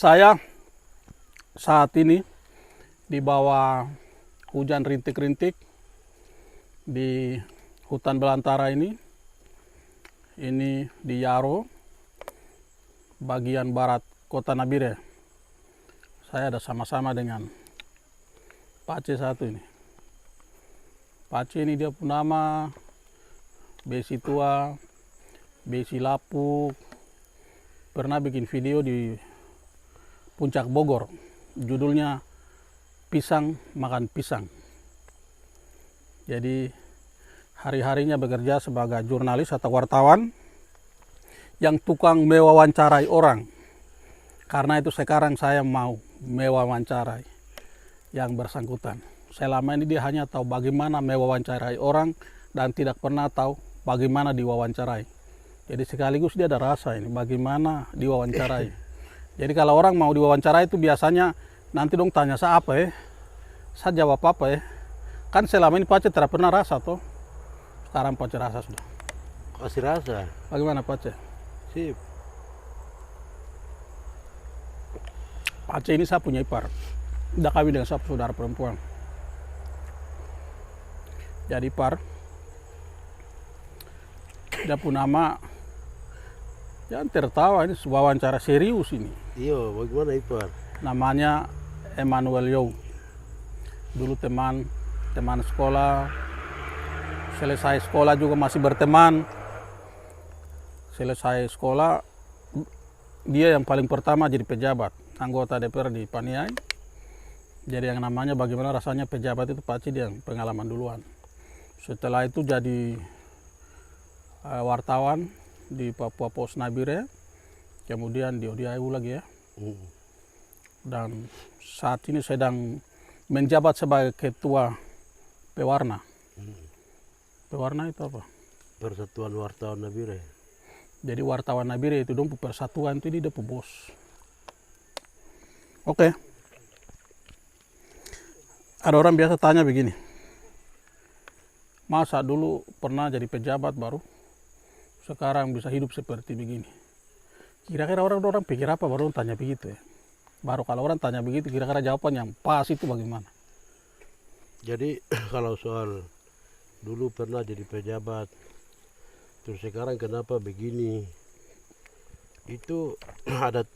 Saya saat ini di bawah hujan rintik-rintik di hutan belantara ini di Yaro, bagian barat kota Nabire. Saya ada sama-sama dengan Pace satu ini. Pace ini dia punya nama Besi Tua, Besi Lapuk. Pernah bikin video di Puncak Bogor, judulnya Pisang Makan Pisang. Jadi hari-harinya bekerja sebagai jurnalis atau wartawan yang tukang mewawancarai orang. Karena itu sekarang saya mau mewawancarai yang bersangkutan. Selama ini dia hanya tahu bagaimana mewawancarai orang dan tidak pernah tahu bagaimana diwawancarai. Jadi sekaligus dia ada rasa ini bagaimana diwawancarai. Jadi kalau orang mau diwawancarai itu biasanya nanti dong tanya saya apa ya, saya jawab apa ya. Kan selama ini Pace tidak pernah rasa toh. Sekarang Pace rasa sudah. Kasih rasa. Bagaimana Pace? Sip. Pace ini saya punya ipar. Udah kawin dengan satu saudara perempuan. Jadi ipar dia punya nama, jangan tertawa, ini wawancara serius ini. Iya, bagaimana Ipar? Namanya Emmanuel Yow. Dulu teman sekolah, selesai sekolah juga masih berteman. Selesai sekolah, dia yang paling pertama jadi pejabat, anggota DPR di Paniai. Jadi yang namanya bagaimana rasanya pejabat itu Pace dia yang pengalaman duluan. Setelah itu jadi wartawan di Papua Pos Nabire, kemudian di ODIU lagi ya. Dan saat ini sedang menjabat sebagai ketua Pewarna. Pewarna itu apa? Persatuan Wartawan Nabire. Jadi wartawan Nabire itu dong persatuan itu dia bos. Oke. Ada orang biasa tanya begini. Masa dulu pernah jadi pejabat baru sekarang bisa hidup seperti begini. Kira-kira orang pikir apa baru tanya begitu ya. Baru kalau orang tanya begitu kira-kira jawaban yang pas itu bagaimana? Jadi kalau soal dulu pernah jadi pejabat, terus sekarang kenapa begini? Itu ada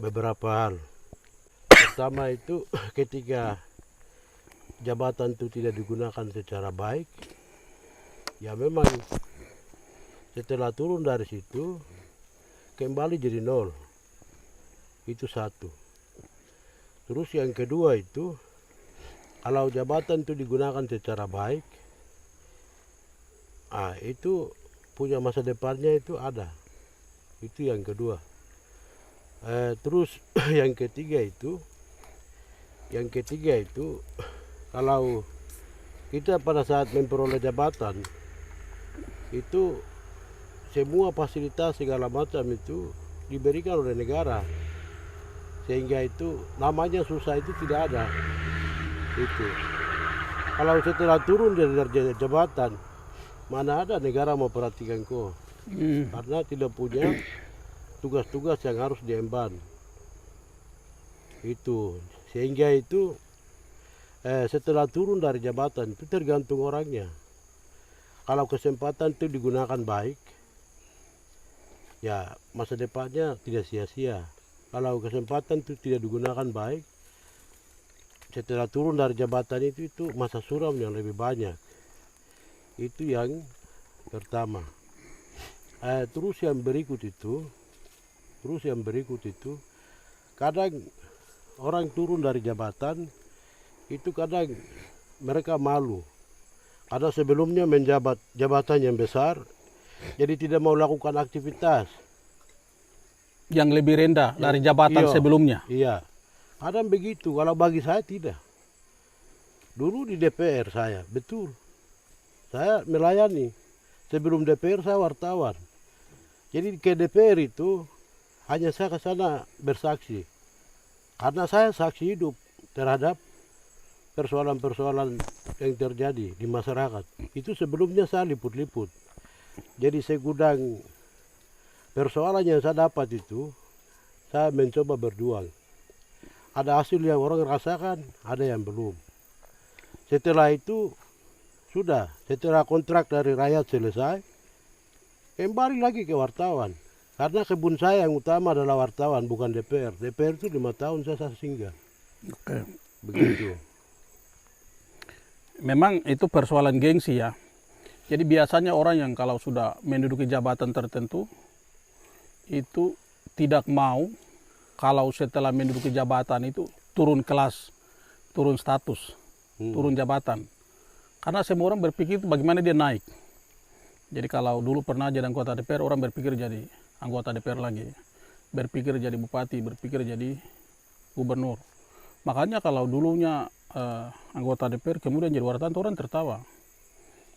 beberapa hal. Pertama itu ketika jabatan itu tidak digunakan secara baik, ya memang setelah turun dari situ kembali jadi nol. Itu satu. Terus yang kedua itu kalau jabatan itu digunakan secara baik, itu punya masa depannya itu ada. Itu yang kedua. Terus yang ketiga itu kalau kita pada saat memperoleh jabatan itu semua fasilitas segala macam itu diberikan oleh negara, sehingga itu namanya susah itu tidak ada. Itu kalau setelah turun dari jabatan, mana ada negara mau perhatikan kau, karena tidak punya tugas-tugas yang harus diemban. Itu sehingga itu setelah turun dari jabatan itu tergantung orangnya. Kalau kesempatan itu digunakan baik, ya masa depannya tidak sia-sia. Kalau kesempatan itu tidak digunakan baik, setelah turun dari jabatan itu masa suram yang lebih banyak. Itu yang pertama. Terus yang berikut itu, kadang orang turun dari jabatan itu kadang mereka malu. Karena sebelumnya menjabat jabatan yang besar, jadi tidak mau lakukan aktivitas yang lebih rendah dari jabatan sebelumnya. Iya, kadang begitu. Kalau bagi saya tidak. Dulu di DPR saya, betul. Saya melayani. Sebelum DPR saya wartawan. Jadi ke DPR itu hanya saya ke sana bersaksi. Karena saya saksi hidup terhadap persoalan-persoalan yang terjadi di masyarakat. Itu sebelumnya saya liput-liput. Jadi segudang persoalan yang saya dapat itu, saya mencoba berjuang. ada hasil yang orang rasakan, ada yang belum. Setelah itu sudah, setelah kontrak dari rakyat selesai, kembali lagi ke wartawan. Karena kebun saya yang utama adalah wartawan, bukan DPR. DPR itu 5 tahun saya singgah. Oke. Begitu. Memang itu persoalan gengsi ya. Jadi biasanya orang yang kalau sudah menduduki jabatan tertentu itu tidak mau kalau setelah menduduki jabatan itu turun kelas, turun status, turun jabatan. Karena semua orang berpikir itu bagaimana dia naik. Jadi kalau dulu pernah jadi anggota DPR, orang berpikir jadi anggota DPR lagi. Berpikir jadi bupati, berpikir jadi gubernur. Makanya kalau dulunya anggota DPR kemudian jadi wartawan, orang tertawa.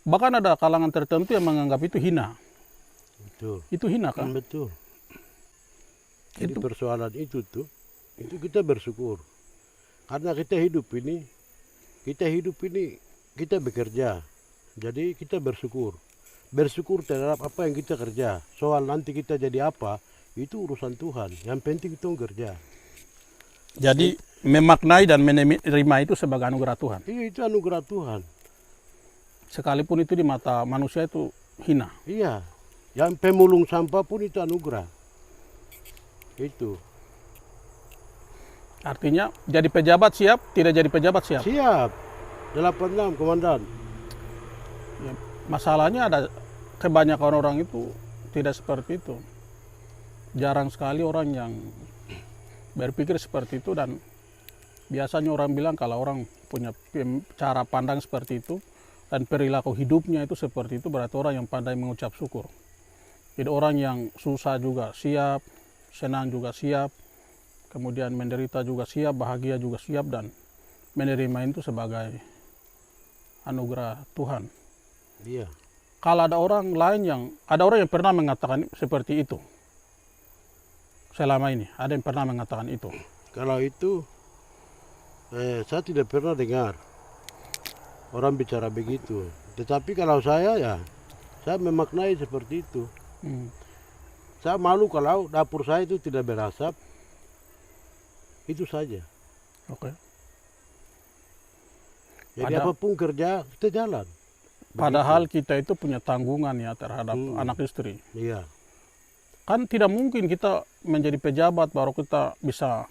Bahkan ada kalangan tertentu yang menganggap itu hina. Betul. Itu hina kan? Betul. Jadi persoalan itu kita bersyukur. Karena kita hidup ini, kita bekerja. Jadi kita bersyukur. Bersyukur terhadap apa yang kita kerja. Soal nanti kita jadi apa, itu urusan Tuhan. Yang penting itu kerja. Jadi memaknai dan menerima itu sebagai anugerah Tuhan. Iya, itu anugerah Tuhan. Sekalipun itu di mata manusia itu hina. Iya, yang pemulung sampah pun itu anugerah. Itu. Artinya jadi pejabat siap, tidak jadi pejabat siap. Siap. 86 komandan. Ya, masalahnya ada kebanyakan orang itu tidak seperti itu. Jarang sekali orang yang berpikir seperti itu, dan biasanya orang bilang kalau orang punya cara pandang seperti itu dan perilaku hidupnya itu seperti itu, berarti orang yang pandai mengucap syukur. Jadi orang yang susah juga siap, senang juga siap, kemudian menderita juga siap, bahagia juga siap, dan menerima itu sebagai anugerah Tuhan. Iya. Kalau ada orang lain ada orang yang pernah mengatakan seperti itu. Selama ini ada yang pernah mengatakan itu. Kalau itu saya tidak pernah dengar orang bicara begitu. Tetapi kalau saya memaknai seperti itu. Saya malu kalau dapur saya itu tidak berasap. Itu saja. Oke. Jadi apapun kerja kita jalan. Padahal kita itu punya tanggungan ya terhadap anak istri. Iya. Kan tidak mungkin kita menjadi pejabat baru kita bisa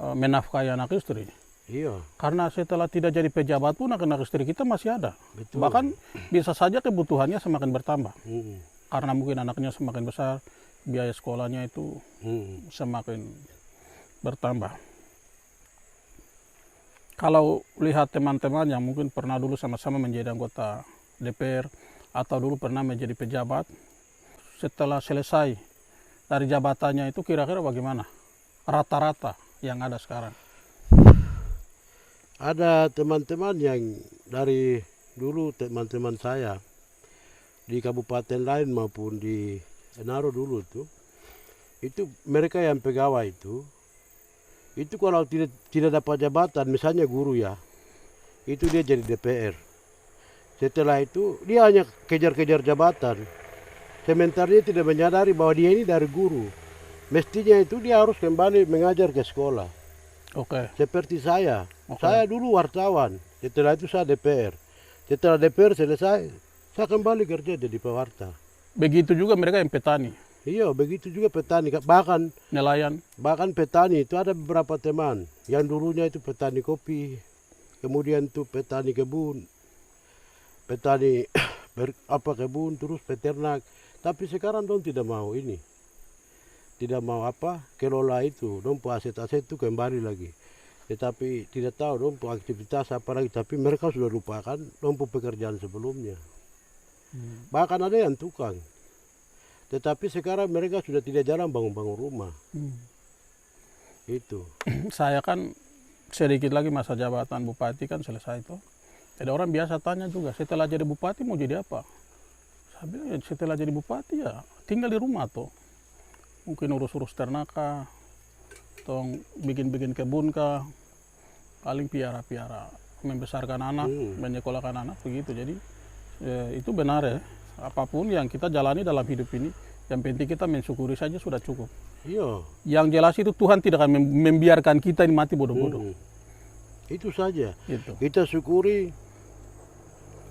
menafkahi anak istri. Iya. Karena setelah tidak jadi pejabat pun anak istri kita masih ada. Betul. Bahkan bisa saja kebutuhannya semakin bertambah. Mm. Karena mungkin anaknya semakin besar, biaya sekolahnya itu semakin bertambah. Kalau lihat teman-teman yang mungkin pernah dulu sama-sama menjadi anggota DPR atau dulu pernah menjadi pejabat, setelah selesai dari jabatannya itu kira-kira bagaimana? Rata-rata yang ada sekarang. Ada teman-teman yang dari dulu teman-teman saya di kabupaten lain maupun di Enaro dulu itu mereka yang pegawai itu kalau tidak dapat jabatan, misalnya guru ya, itu dia jadi DPR. Setelah itu dia hanya kejar-kejar jabatan. Sementara dia tidak menyadari bahwa dia ini dari guru. Mestinya itu dia harus kembali mengajar ke sekolah. Oke. Seperti saya. Oke. Saya dulu wartawan. Setelah itu saya DPR. Setelah DPR selesai, saya kembali kerja jadi pewarta. Begitu juga mereka yang petani, Iya, begitu juga petani. nelayan. Bahkan petani itu ada beberapa teman yang dulunya itu petani kopi, kemudian itu petani kebun, petani kebun, terus peternak. Tapi sekarang dong tidak mau ini, tidak mau kelola itu, dong aset-aset itu kembali lagi. Tetapi tidak tahu dong aktivitas apa lagi. Tapi mereka sudah lupakan dong pekerjaan sebelumnya. Bahkan ada yang tukang. Tetapi sekarang mereka sudah tidak jarang bangun-bangun rumah. Itu. Saya kan sedikit lagi masa jabatan bupati kan selesai itu. Jadi orang biasa tanya juga, setelah jadi bupati mau jadi apa? Saya bilang, setelah jadi bupati ya tinggal di rumah tuh. Mungkin urus-urus ternak kah, atau bikin-bikin kebun kah, paling piara-piara, membesarkan anak, menyekolahkan anak begitu. Jadi itu benar ya. Apapun yang kita jalani dalam hidup ini, Yang penting kita mensyukuri saja sudah cukup. Iya. Yang jelas itu Tuhan tidak akan membiarkan kita ini mati bodoh-bodoh. Itu saja. Itu. Kita syukuri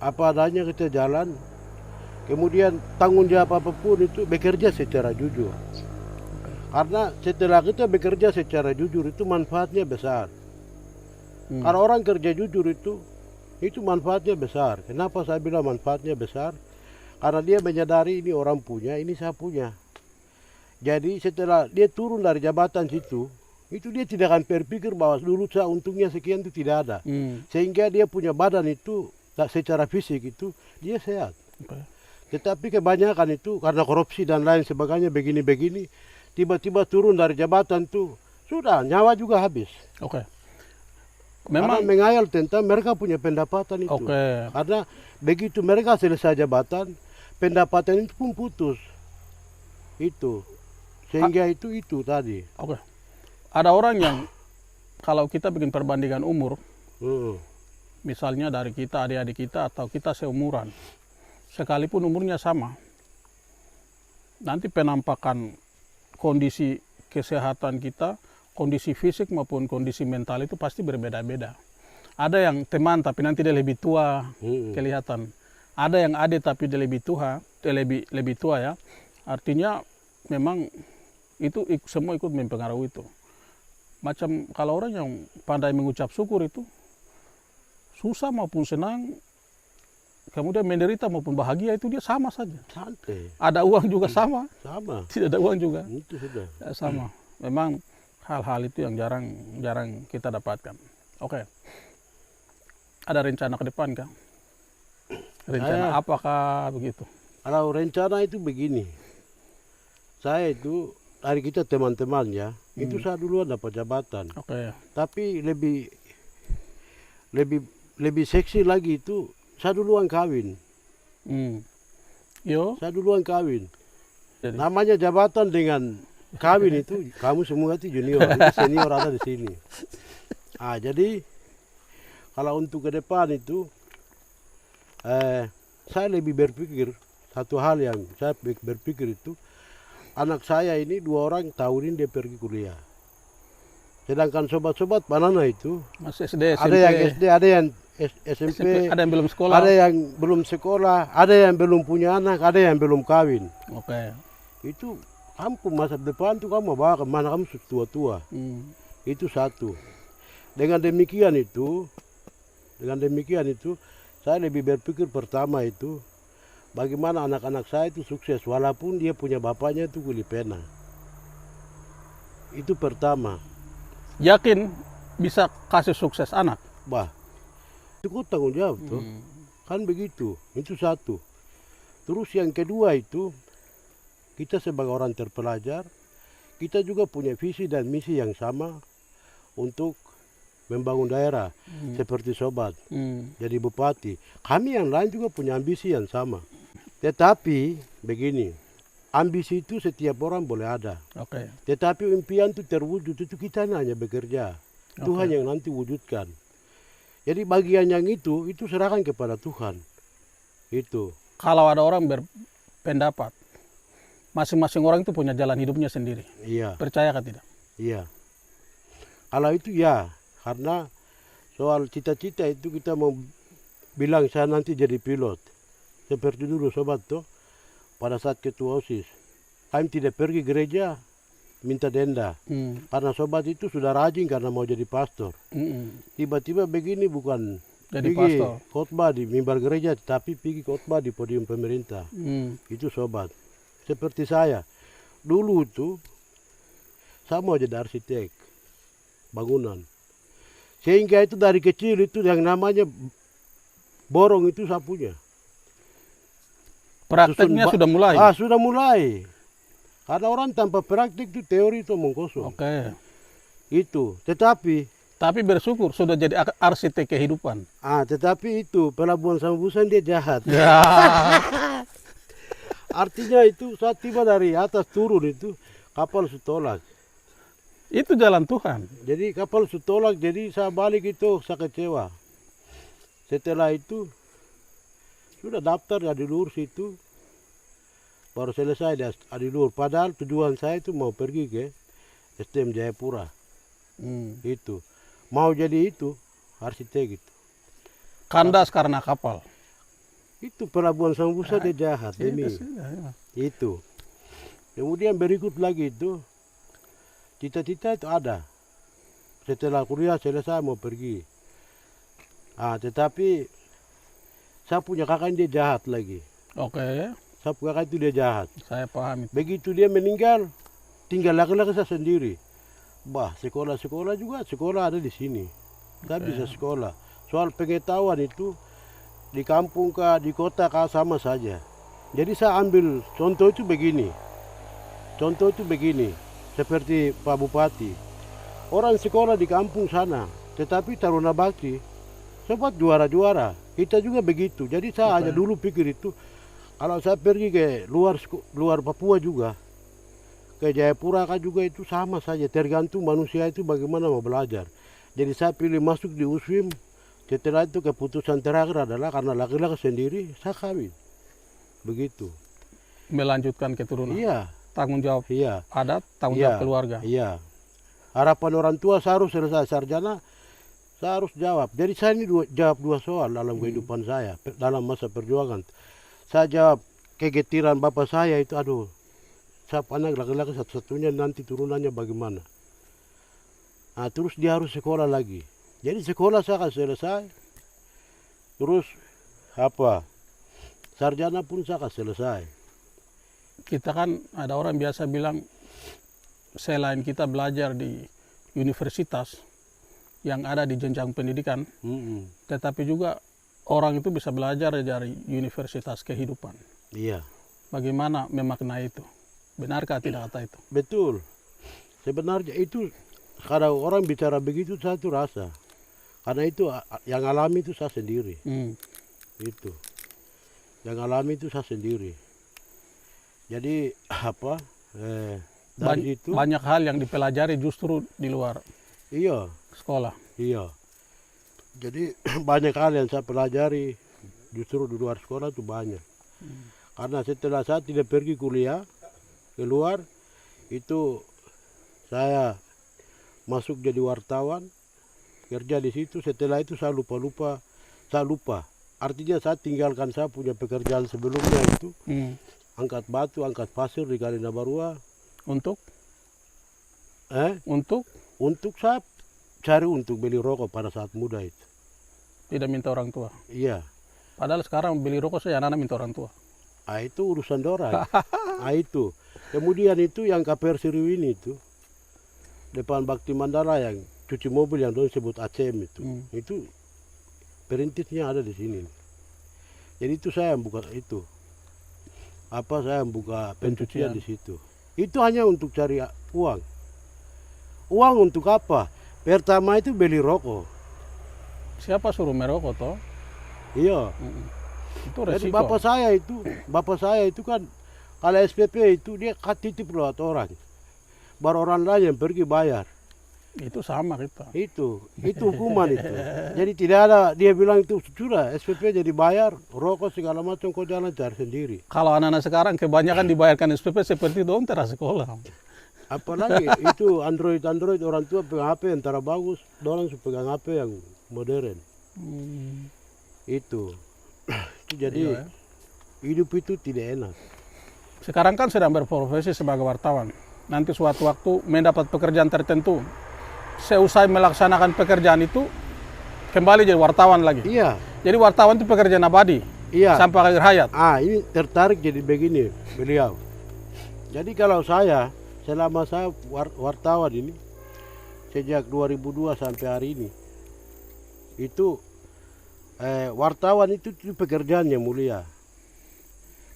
apa adanya, kita jalan. Kemudian tanggung jawab apapun itu bekerja secara jujur. Karena setelah kita bekerja secara jujur itu manfaatnya besar. Kalau orang kerja jujur itu manfaatnya besar. Kenapa saya bilang manfaatnya besar? Karena dia menyadari ini orang punya, ini saya punya. Jadi setelah dia turun dari jabatan situ, itu dia tidak akan berpikir bahwa dulu saya untungnya sekian, itu tidak ada. Sehingga dia punya badan itu secara fisik itu dia sehat. Tetapi kebanyakan itu karena korupsi dan lain sebagainya begini-begini, tiba-tiba turun dari jabatan itu sudah nyawa juga habis. Memang karena mengayal tentang mereka punya pendapatan itu. Karena begitu mereka selesai jabatan, pendapatan itu pun putus. Itu. Sehingga itu tadi. Ada orang yang kalau kita bikin perbandingan umur, misalnya dari kita, adik-adik kita atau kita seumuran, sekalipun umurnya sama, nanti penampakan kondisi kesehatan kita, kondisi fisik maupun kondisi mental itu pasti berbeda-beda. Ada yang teman tapi nanti dia lebih tua kelihatan. Ada yang adik tapi dia lebih tua ya. Artinya memang itu semua ikut mempengaruhi itu. Macam kalau orang yang pandai mengucap syukur itu susah maupun senang, kemudian menderita maupun bahagia itu dia sama saja. Santai. Ada uang juga sama. Tidak ada uang juga. Itu sudah. Sama. Memang hal-hal itu yang jarang kita dapatkan. Ada rencana ke depan kah? Rencana apakah begitu? Kalau rencana itu begini. Saya itu dari kita teman-teman ya, itu saya duluan dapat jabatan. Tapi lebih seksi lagi itu saya duluan kawin. Saya duluan kawin. Jadi. Namanya jabatan dengan kawin itu kamu semua itu junior, itu senior ada di sini. Jadi kalau untuk ke depan itu saya lebih berpikir satu hal yang saya berpikir itu anak saya ini 2 orang tahun ini dia pergi kuliah. Sedangkan sobat-sobat banana itu masih SD, ada yang SD, ada yang SMP, ada yang belum sekolah, ada yang belum sekolah, ada yang belum punya anak, ada yang belum kawin. Itu kamu masa depan tuh kamu bawa kemana, kamu sudah tua-tua. Itu satu. Dengan demikian itu saya lebih berpikir pertama itu bagaimana anak-anak saya itu sukses walaupun dia punya bapaknya itu kuli pena. Itu pertama. Yakin bisa kasih sukses anak? Itu tanggung jawab tuh. Kan begitu. Itu satu. Terus yang kedua itu kita sebagai orang terpelajar, kita juga punya visi dan misi yang sama untuk membangun daerah seperti sobat, jadi bupati. Kami yang lain juga punya ambisi yang sama. Tetapi begini, ambisi itu setiap orang boleh ada. Tetapi impian itu terwujud itu kita hanya bekerja. Tuhan yang nanti wujudkan. Jadi bagian yang itu serahkan kepada Tuhan. Itu. Kalau ada orang berpendapat, masing-masing orang itu punya jalan hidupnya sendiri. Iya. Percaya kan tidak? Iya. Kalau itu ya, karena soal cita-cita itu kita mau bilang saya nanti jadi pilot. Seperti dulu sobat tuh, pada saat ketua OSIS, kami tidak pergi gereja minta denda. Karena sobat itu sudah rajin karena mau jadi pastor. Tiba-tiba begini bukan jadi pergi pastor, khotbah di mimbar gereja, tapi pergi khotbah di podium pemerintah. Itu sobat. Seperti saya, dulu tuh saya mau jadi arsitek bangunan. Sehingga itu dari kecil itu yang namanya borong itu saya punya. Prakteknya sudah mulai? Sudah mulai. Karena orang tanpa praktik itu teori itu omong kosong. Itu. Tapi bersyukur sudah jadi arsitek kehidupan. Tetapi itu pelabuhan Sambusan dia jahat. Artinya itu saat tiba dari atas turun itu kapal sutolak. Itu jalan Tuhan. Jadi kapal sutolak, jadi saya balik itu saya kecewa. Setelah itu sudah daftar di lurus itu. baru selesai di Adiluhur. Padahal tujuan saya itu mau pergi ke STM Jayapura. Itu mau jadi itu arsitek itu. Kandas karena kapal. Itu pelabuhan Sambusa dia jahat demi itu. Kemudian berikut lagi itu cita-cita itu ada. Setelah kuliah selesai mau pergi. Tetapi saya punya kakak ini dia jahat lagi. Oke. Saya punya kakak itu dia jahat. Saya paham itu. Begitu dia meninggal, tinggal laki-laki saya sendiri. Sekolah-sekolah juga, sekolah ada di sini. Saya bisa sekolah. Soal pengetahuan itu di kampung kah, di kota kah sama saja. Jadi saya ambil contoh itu begini. Seperti Pak Bupati. Orang sekolah di kampung sana, tetapi Taruna Bakti sempat juara-juara. Kita juga begitu. Jadi saya aja dulu pikir itu, kalau saya pergi ke luar Papua juga, ke Jayapura kan juga itu sama saja. Tergantung manusia itu bagaimana mau belajar. Jadi saya pilih masuk di USWIM. Setelah itu keputusan terakhir adalah karena laki-laki sendiri, saya kawin. Begitu. Melanjutkan keturunan. Iya. Tanggung jawab adat, tanggung jawab keluarga. Iya. Harapan orang tua saya harus selesai sarjana, saya harus jawab. Jadi saya ini jawab dua soal dalam kehidupan saya, dalam masa perjuangan. Saya jawab kegetiran bapak saya itu, aduh, saya anak laki-laki satu-satunya, nanti turunannya bagaimana. Terus dia harus sekolah lagi. Jadi sekolah saya akan selesai, terus sarjana pun saya akan selesai. Kita kan ada orang biasa bilang, selain kita belajar di universitas yang ada di jenjang pendidikan, tetapi juga orang itu bisa belajar dari universitas kehidupan. Iya. Bagaimana memaknai itu? Benarkah tidak kata itu? Betul. Sebenarnya itu, kalau orang bicara begitu saya tuh rasa. Karena itu yang alami itu saya sendiri. Itu. Yang alami itu saya sendiri. Jadi dari itu banyak hal yang dipelajari justru di luar sekolah. Iya. Jadi banyak hal yang saya pelajari justru di luar sekolah itu banyak. Karena setelah saya tidak pergi kuliah keluar, itu saya masuk jadi wartawan, kerja di situ. Setelah itu saya lupa. Artinya saya tinggalkan saya punya pekerjaan sebelumnya itu, angkat batu, angkat pasir di Kali Nabarua. Untuk saya cari untuk beli rokok pada saat muda itu. Tidak minta orang tua. Iya. Padahal sekarang beli rokok saya anak-anak minta orang tua. Itu urusan dorang. Itu. Kemudian itu yang KPR Siriwini itu, depan Bakti Mandala yang cuci mobil yang dulu sebut ACM itu. Itu perintisnya ada di sini. Jadi itu saya yang buka itu. Saya yang buka pencucian di situ. Itu hanya untuk cari uang. Uang untuk apa? Pertama itu beli rokok. Siapa suruh merokok toh? Iya. Itu resiko. Jadi bapak saya itu kan kalau SPP itu dia titip lewat orang. Baru orang lain yang pergi bayar. Itu sama kita. Itu hukuman itu. Jadi tidak ada, dia bilang itu sudah SPP jadi bayar, rokok segala macam kau jalan cari sendiri. Kalau anak-anak sekarang kebanyakan dibayarkan SPP seperti dong teras sekolah. Apalagi itu Android orang tua pegang HP yang antara bagus, orang pegang HP yang modern. Itu jadi hidup itu tidak enak. Sekarang kan sedang berprofesi sebagai wartawan. Nanti suatu waktu mendapat pekerjaan tertentu. Seusai melaksanakan pekerjaan itu kembali jadi wartawan lagi. Iya. Jadi wartawan itu pekerjaan abadi. Iya. Sampai akhir hayat. Ini tertarik jadi begini beliau. Jadi kalau selama saya wartawan ini sejak 2002 sampai hari ini, itu wartawan itu pekerjaan yang mulia.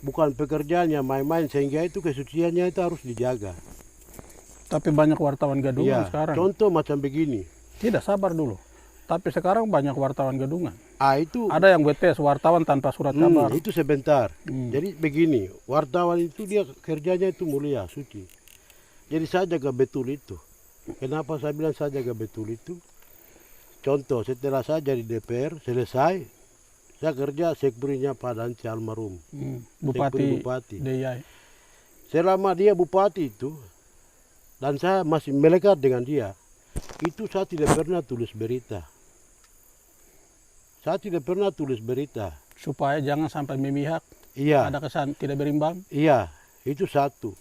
Bukan pekerjaan yang main-main, sehingga itu kesuciannya itu harus dijaga. Tapi banyak wartawan gadungan sekarang. Contoh macam begini. Tidak, sabar dulu. Tapi sekarang banyak wartawan gadungan. Itu ada yang BTS, wartawan tanpa surat kabar. Itu sebentar. Jadi begini, wartawan itu dia kerjanya itu mulia, suci. Jadi saya jaga betul itu. Kenapa saya bilang saya jaga betul itu? Contoh, setelah saya jadi DPR, selesai, saya kerja sekbrinya Pak Danci almarhum. Bupati Bupati. DIY. selama dia bupati itu, dan saya masih melekat dengan dia, itu saya tidak pernah tulis berita. Saya tidak pernah tulis berita. Supaya jangan sampai memihak, Iya, ada kesan tidak berimbang. iya, itu satu.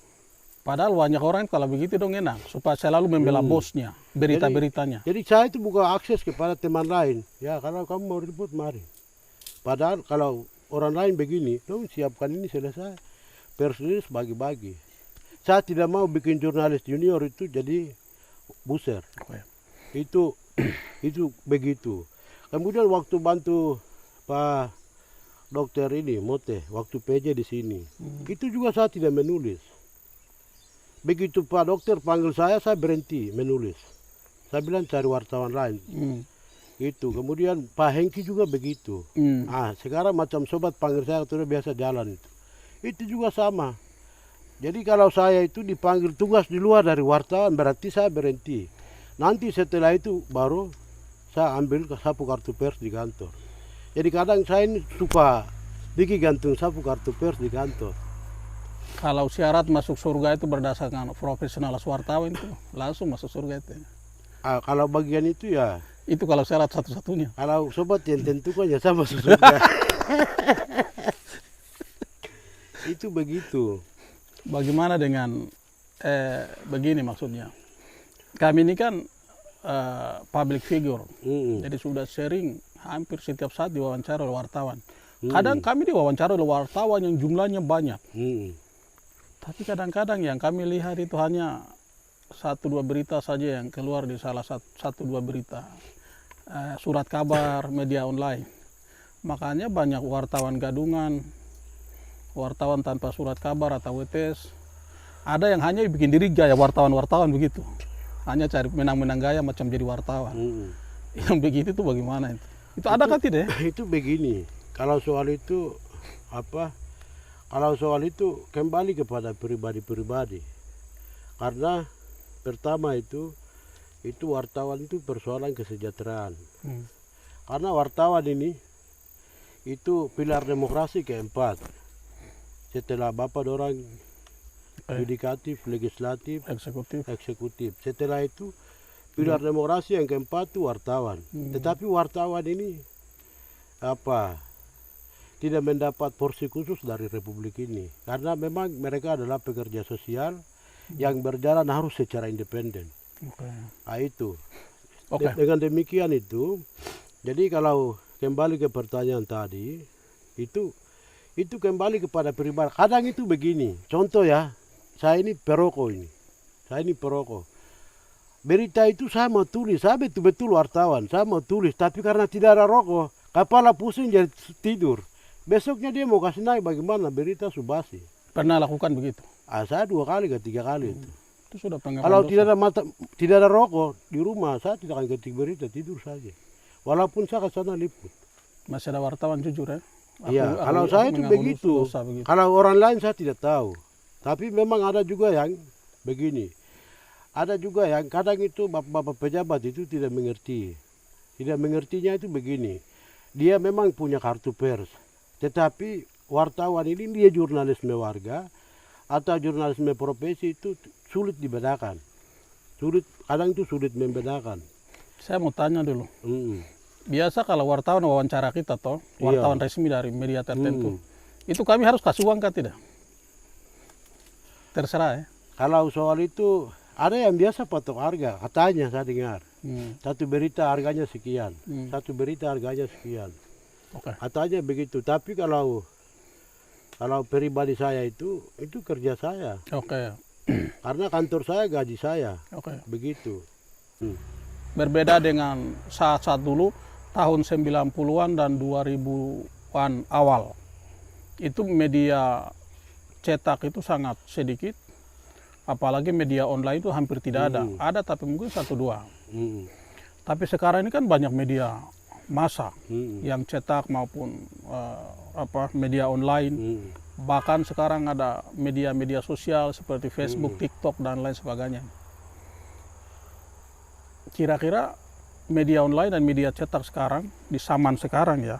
Padahal banyak orang kalau begitu dong enak, supaya selalu membela bosnya, berita-beritanya. Jadi saya itu buka akses kepada teman lain. Ya, kalau kamu mau ribut, mari. Padahal kalau orang lain begini, dong siapkan ini selesai. Pers rilis bagi-bagi. Saya tidak mau bikin jurnalis junior itu jadi buser. Oke. Itu begitu. Kemudian waktu bantu Pak Dokter ini Mote, waktu PJ di sini, itu juga saya tidak menulis. Begitu Pak Dokter panggil saya berhenti menulis. Saya bilang cari wartawan lain. Itu. Kemudian Pak Hengki juga begitu. Sekarang macam sobat panggil saya sudah biasa jalan itu. Itu juga sama. Jadi kalau saya itu dipanggil tugas di luar dari wartawan berarti saya berhenti. Nanti setelah itu baru saya ambil sapu kartu pers di kantor. Jadi kadang saya ini suka bikin gantung sapu kartu pers di kantor. Kalau syarat masuk surga itu berdasarkan profesional wartawan itu langsung masuk surga itu. Kalau bagian itu ya. Itu kalau syarat satu-satunya. Kalau sobat yang tentukan ya sama masuk surga. Itu begitu. Bagaimana dengan begini maksudnya? Kami ini kan public figure, jadi sudah sering hampir setiap saat diwawancara oleh wartawan. Kadang kami diwawancara oleh wartawan yang jumlahnya banyak. Tapi kadang-kadang yang kami lihat itu hanya 1-2 berita saja yang keluar di salah 1-2 berita. Surat kabar, media online. Makanya banyak wartawan gadungan, wartawan tanpa surat kabar atau WTS. Ada yang hanya bikin diri gaya wartawan-wartawan begitu. Hanya cari menang-menang gaya macam jadi wartawan. Yang begitu itu bagaimana itu? Itu ada kan tidak? Itu begini, kalau soal itu apa? Kalau soal itu kembali kepada pribadi-pribadi. Karena pertama itu wartawan itu persoalan kesejahteraan. Karena wartawan ini itu pilar demokrasi keempat. Setelah Bapak dorang yudikatif, legislatif, eksekutif. Setelah itu pilar demokrasi yang keempat itu wartawan. Tetapi wartawan ini tidak mendapat porsi khusus dari republik ini karena memang mereka adalah pekerja sosial yang berjalan harus secara independen. Itu. Dengan demikian itu, jadi kalau kembali ke pertanyaan tadi, itu kembali kepada pribadi. Kadang itu begini, contoh ya, saya ini perokok ini, berita itu saya mau tulis, saya betul-betul wartawan, saya mau tulis, tapi karena tidak ada rokok, kepala pusing jadi tidur. Besoknya dia mau kasih naik bagaimana berita subasi. Pernah lakukan begitu? Saya 2 kali ke 3 kali itu. Itu sudah pengalaman. Kalau tidak ada rokok di rumah, saya tidak akan ketik berita, tidur saja. Walaupun saya ke sana liput. Masih ada wartawan jujur ya? Iya, kalau saya itu begitu. Kalau orang lain saya tidak tahu. Tapi memang ada juga yang begini. Ada juga yang kadang itu bapak-bapak pejabat itu tidak mengerti. Tidak mengertinya itu begini. Dia memang punya kartu pers. Tetapi wartawan ini dia jurnalisme warga atau jurnalisme profesi itu sulit dibedakan. Kadang itu sulit membedakan. Saya mau tanya dulu. Biasa kalau wartawan wawancara kita toh, wartawan resmi dari media tertentu, itu kami harus kasih uang kan tidak? Terserah ya. Kalau soal itu ada yang biasa patok harga, katanya saya dengar. Satu berita harganya sekian, satu berita harganya sekian. Katanya begitu. Tapi kalau pribadi saya itu kerja saya. Karena kantor saya gaji saya. Begitu. Berbeda dengan saat-saat dulu tahun 90-an dan 2000-an awal. Itu media cetak itu sangat sedikit. Apalagi media online itu hampir tidak ada. Ada tapi mungkin 1-2. Tapi sekarang ini kan banyak media massa yang cetak maupun media online. Bahkan sekarang ada media-media sosial seperti Facebook, TikTok dan lain sebagainya. Kira-kira media online dan media cetak sekarang di zaman sekarang ya,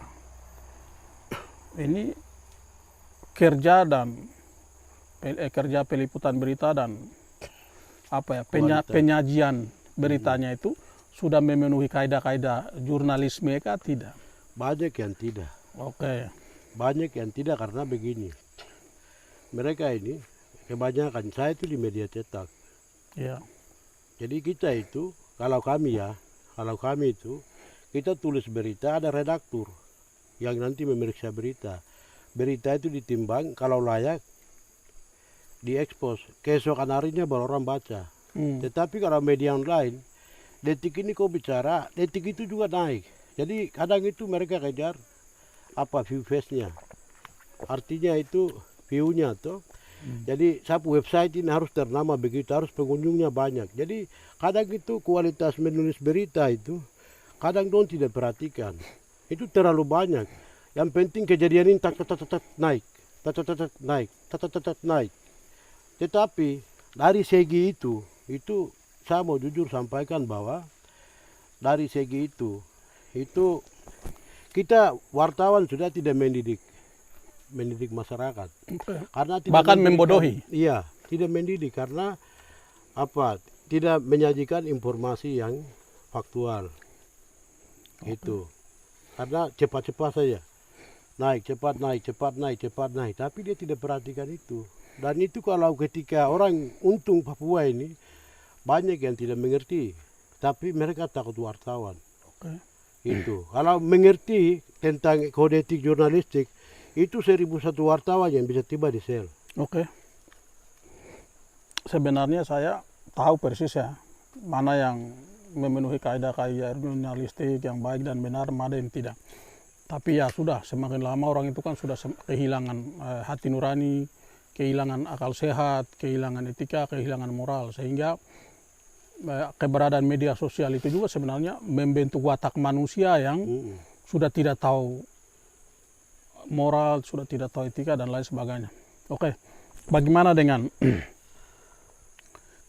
ini kerja dan kerja peliputan berita dan apa ya Kualitas. penyajian beritanya itu sudah memenuhi kaidah-kaidah jurnalisme kah tidak? Banyak yang tidak. Oke. Banyak yang tidak karena begini. Mereka ini kebanyakan, saya itu di media cetak. Ya. Jadi kita itu, kalau kami itu, kita tulis berita ada redaktur yang nanti memeriksa berita. Berita itu ditimbang, kalau layak diekspos. Keesokan harinya baru orang baca. Tetapi kalau media online, detik ini kau bicara, detik itu juga naik. Jadi kadang itu mereka kejar apa view face-nya. Artinya itu view-nya tuh. Jadi satu website ini harus ternama begitu, harus pengunjungnya banyak. Jadi kadang itu kualitas menulis berita itu kadang dong tidak perhatikan. Itu terlalu banyak. Yang penting kejadian ini tak naik, naik, naik. Tetapi dari segi itu saya mau jujur sampaikan bahwa dari segi itu kita wartawan sudah tidak mendidik masyarakat. Karena tidak Bahkan memberikan- membodohi. Iya, tidak mendidik karena apa? Tidak menyajikan informasi yang faktual. Itu. Karena cepat-cepat saja. Naik, cepat naik, cepat naik, cepat naik. Tapi dia tidak perhatikan itu. Dan itu kalau ketika orang untung Papua ini banyak yang tidak mengerti. Tapi mereka takut wartawan. Oke. Itu. Kalau mengerti tentang kode etik jurnalistik, itu 1.001 wartawan yang bisa tiba di sel. Oke. Sebenarnya saya tahu persis ya mana yang memenuhi kaidah-kaidah jurnalistik yang baik dan benar, mana yang tidak. Tapi ya sudah, semakin lama orang itu kan sudah kehilangan hati nurani, kehilangan akal sehat, kehilangan etika, kehilangan moral, sehingga keberadaan media sosial itu juga sebenarnya membentuk watak manusia yang sudah tidak tahu moral, sudah tidak tahu etika dan lain sebagainya. Oke, bagaimana dengan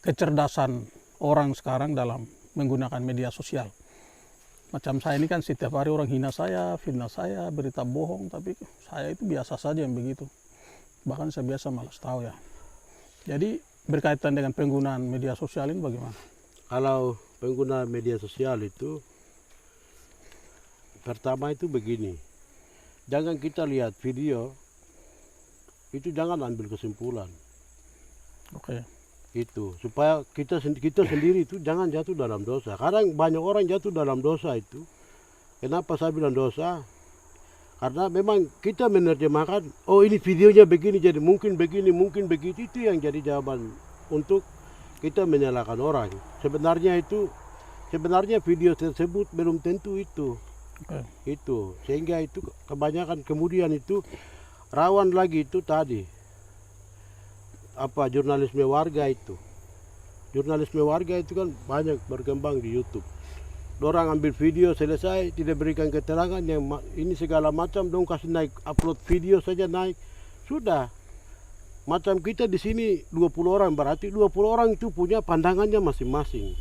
kecerdasan orang sekarang dalam menggunakan media sosial? Macam saya ini kan setiap hari orang hina saya, fitnah saya, berita bohong, tapi saya itu biasa saja yang begitu. Bahkan saya biasa malas tahu ya. Jadi berkaitan dengan penggunaan media sosial ini bagaimana? Kalau pengguna media sosial itu, pertama itu begini. Jangan kita lihat video, itu jangan ambil kesimpulan. Oke. Itu supaya kita sendiri itu jangan jatuh dalam dosa. Kadang banyak orang jatuh dalam dosa itu. Kenapa saya bilang dosa? Karena memang kita menerjemahkan, oh ini videonya begini, jadi mungkin begini, mungkin begitu. Itu yang jadi jawaban untuk kita menyalahkan orang. Sebenarnya video tersebut belum tentu itu. Oke. Itu sehingga itu kebanyakan kemudian itu rawan lagi itu tadi apa jurnalisme warga itu kan banyak berkembang di YouTube. Orang ambil video selesai tidak berikan keterangan yang ini segala macam, dong kasih naik upload video saja naik sudah. Macam kita di sini 20 orang, berarti 20 orang itu punya pandangannya masing-masing.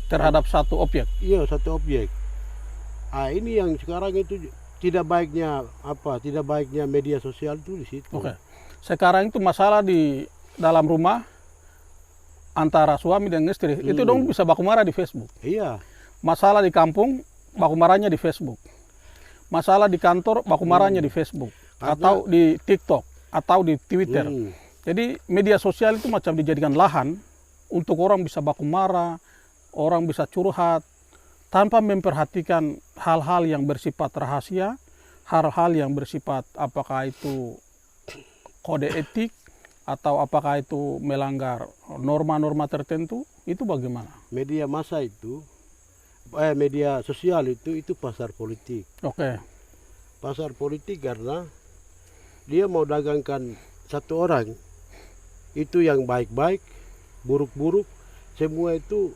Terhadap satu objek. Iya, satu objek. Ini yang sekarang itu tidak baiknya media sosial itu di situ. Oke. Sekarang itu masalah di dalam rumah antara suami dan istri itu dong bisa baku marah di Facebook. Iya. Masalah di kampung baku marahnya di Facebook. Masalah di kantor baku marahnya di Facebook atau di TikTok atau di Twitter. Jadi media sosial itu macam dijadikan lahan untuk orang bisa baku marah, orang bisa curhat tanpa memperhatikan hal-hal yang bersifat rahasia, hal-hal yang bersifat apakah itu kode etik atau apakah itu melanggar norma-norma tertentu, itu bagaimana? Media massa itu, media sosial itu pasar politik. Oke. Pasar politik karena dia mau dagangkan satu orang, itu yang baik-baik, buruk-buruk, semua itu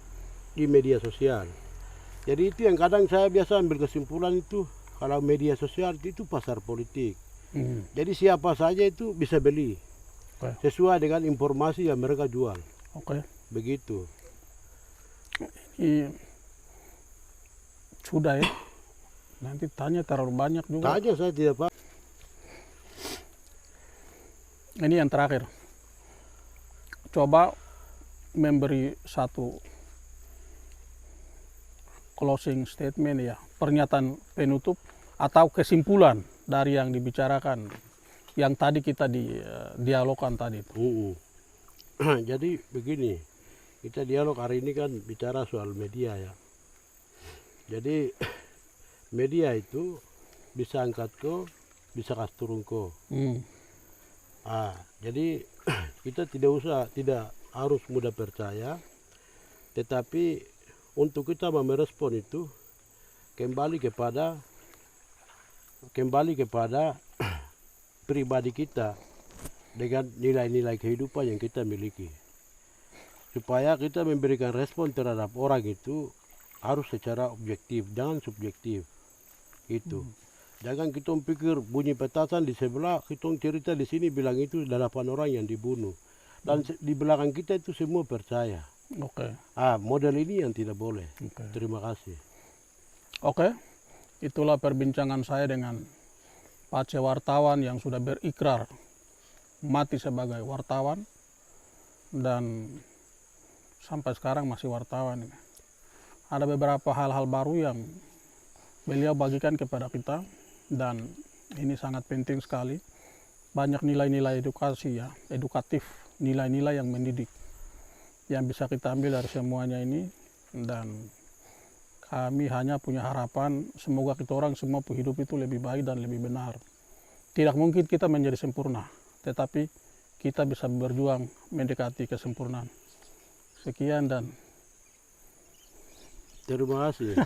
di media sosial. Jadi itu yang kadang saya biasa ambil kesimpulan itu, kalau media sosial itu pasar politik. Jadi siapa saja itu bisa beli. Sesuai dengan informasi yang mereka jual. Oke. Begitu. Sudah ya. Nanti tanya terlalu banyak juga. Tanya saya tidak paham. Ini yang terakhir. coba memberi satu closing statement ya, pernyataan penutup atau kesimpulan dari yang dibicarakan, yang tadi kita dialogkan tadi itu. Jadi begini, kita dialog hari ini kan bicara soal media ya. Jadi media itu bisa angkat ko, bisa kas turun ko. Jadi kita tidak harus mudah percaya, tetapi untuk kita merespon itu kembali kepada pribadi kita dengan nilai-nilai kehidupan yang kita miliki. Supaya kita memberikan respon terhadap orang itu harus secara objektif, jangan subjektif. Itu. Jangan kita pikir bunyi petasan di sebelah, kita cerita di sini bilang itu 8 orang yang dibunuh. Dan di belakang kita itu semua percaya. Model ini yang tidak boleh. Terima kasih. Itulah perbincangan saya dengan Pak C. wartawan yang sudah berikrar mati sebagai wartawan dan sampai sekarang masih wartawan. Ada beberapa hal-hal baru yang beliau bagikan kepada kita dan ini sangat penting sekali. Banyak nilai-nilai edukasi ya, edukatif, nilai-nilai yang mendidik yang bisa kita ambil dari semuanya ini, dan kami hanya punya harapan semoga kita orang semua hidup itu lebih baik dan lebih benar. Tidak mungkin kita menjadi sempurna, tetapi kita bisa berjuang mendekati kesempurnaan. Sekian dan terima kasih.